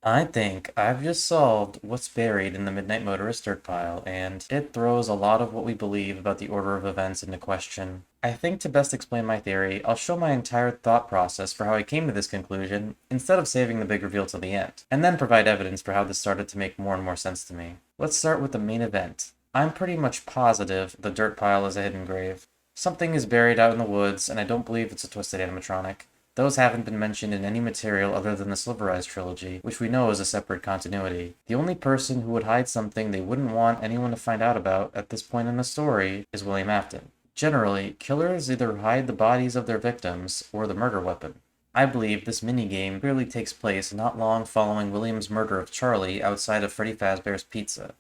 I think I've just solved what's buried in the Midnight Motorist dirt pile, and it throws a lot of what we believe about the order of events into question. I think to best explain my theory, I'll show my entire thought process for how I came to this conclusion, instead of saving the big reveal till the end, and then provide evidence for how this started to make more and more sense to me. Let's start with the main event. I'm pretty much positive the dirt pile is a hidden grave. Something is buried out in the woods, and I don't believe it's a twisted animatronic. Those haven't been mentioned in any material other than the Silverized trilogy, which we know is a separate continuity. The only person who would hide something they wouldn't want anyone to find out about at this point in the story is William Afton. Generally, killers either hide the bodies of their victims or the murder weapon. I believe this minigame clearly takes place not long following William's murder of Charlie outside of Freddy Fazbear's Pizza.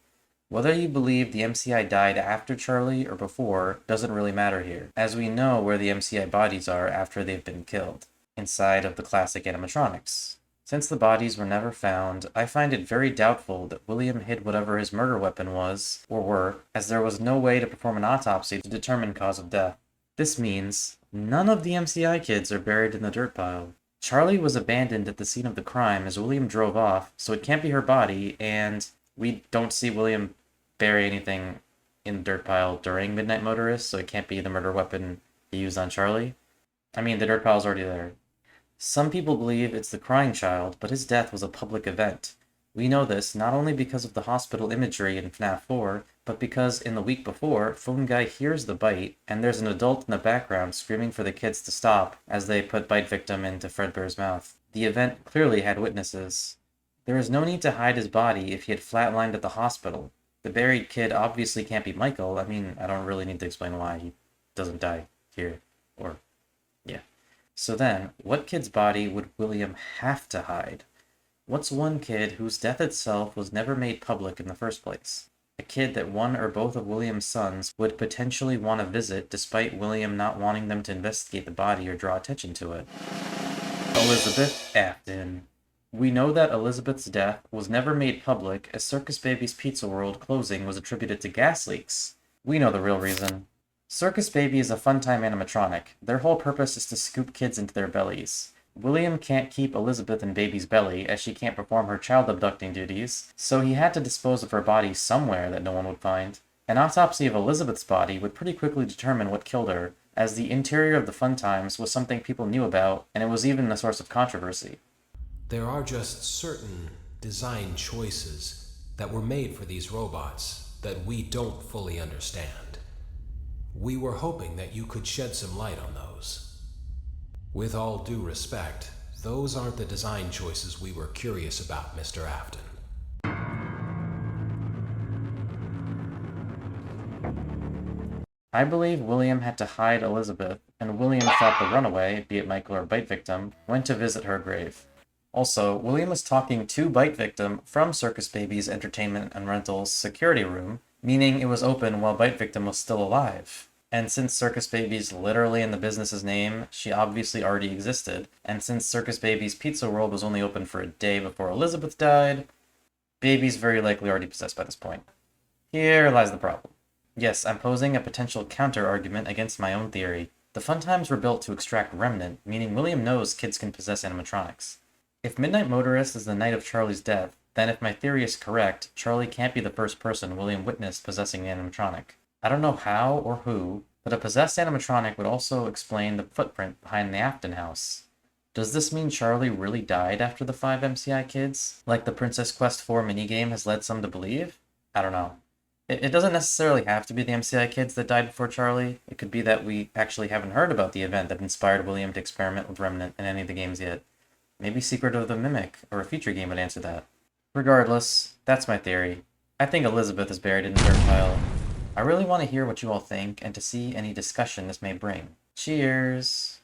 Whether you believe the MCI died after Charlie or before doesn't really matter here, as we know where the MCI bodies are after they've been killed inside of the classic animatronics. Since the bodies were never found, I find it very doubtful that William hid whatever his murder weapon was, or were, as there was no way to perform an autopsy to determine cause of death. This means none of the MCI kids are buried in the dirt pile. Charlie was abandoned at the scene of the crime as William drove off, so it can't be her body, and we don't see William bury anything in the dirt pile during Midnight Motorist, so it can't be the murder weapon he used on Charlie. I mean, the dirt pile's already there. Some people believe it's the crying child, but his death was a public event. We know this not only because of the hospital imagery in FNAF 4, but because in the week before, Phone Guy hears the bite, and there's an adult in the background screaming for the kids to stop as they put bite victim into Fredbear's mouth. The event clearly had witnesses. There is no need to hide his body if he had flatlined at the hospital. The buried kid obviously can't be Michael. I mean, I don't really need to explain why he doesn't die here. Or, yeah. So then, what kid's body would William have to hide? What's one kid whose death itself was never made public in the first place? A kid that one or both of William's sons would potentially want to visit despite William not wanting them to investigate the body or draw attention to it. Elizabeth Afton. We know that Elizabeth's death was never made public as Circus Baby's Pizza World closing was attributed to gas leaks. We know the real reason. Circus Baby is a fun-time animatronic. Their whole purpose is to scoop kids into their bellies. William can't keep Elizabeth in Baby's belly as she can't perform her child abducting duties, so he had to dispose of her body somewhere that no one would find. An autopsy of Elizabeth's body would pretty quickly determine what killed her, as the interior of the Fun Times was something people knew about, and it was even a source of controversy. There are just certain design choices that were made for these robots that we don't fully understand. We were hoping that you could shed some light on those. With all due respect, those aren't the design choices we were curious about, Mr. Afton. I believe William had to hide Elizabeth, and William thought the runaway, be it Michael or Bite Victim, went to visit her grave. Also, William was talking to Bite Victim from Circus Baby's Entertainment and Rentals security room, meaning it was open while Bite Victim was still alive. And since Circus Baby's literally in the business's name, she obviously already existed, and since Circus Baby's Pizza World was only open for a day before Elizabeth died, Baby's very likely already possessed by this point. Here lies the problem. Yes, I'm posing a potential counter-argument against my own theory. The Fun Times were built to extract Remnant, meaning William knows kids can possess animatronics. If Midnight Motorist is the night of Charlie's death, then if my theory is correct, Charlie can't be the first person William witnessed possessing the animatronic. I don't know how or who, but a possessed animatronic would also explain the footprint behind the Afton house. Does this mean Charlie really died after the 5 MCI kids, like the Princess Quest 4 minigame has led some to believe? I don't know. It doesn't necessarily have to be the MCI kids that died before Charlie. It could be that we actually haven't heard about the event that inspired William to experiment with Remnant in any of the games yet. Maybe Secret of the Mimic, or a future game would answer that. Regardless, that's my theory. I think Elizabeth is buried in the dirt pile. I really want to hear what you all think, and to see any discussion this may bring. Cheers!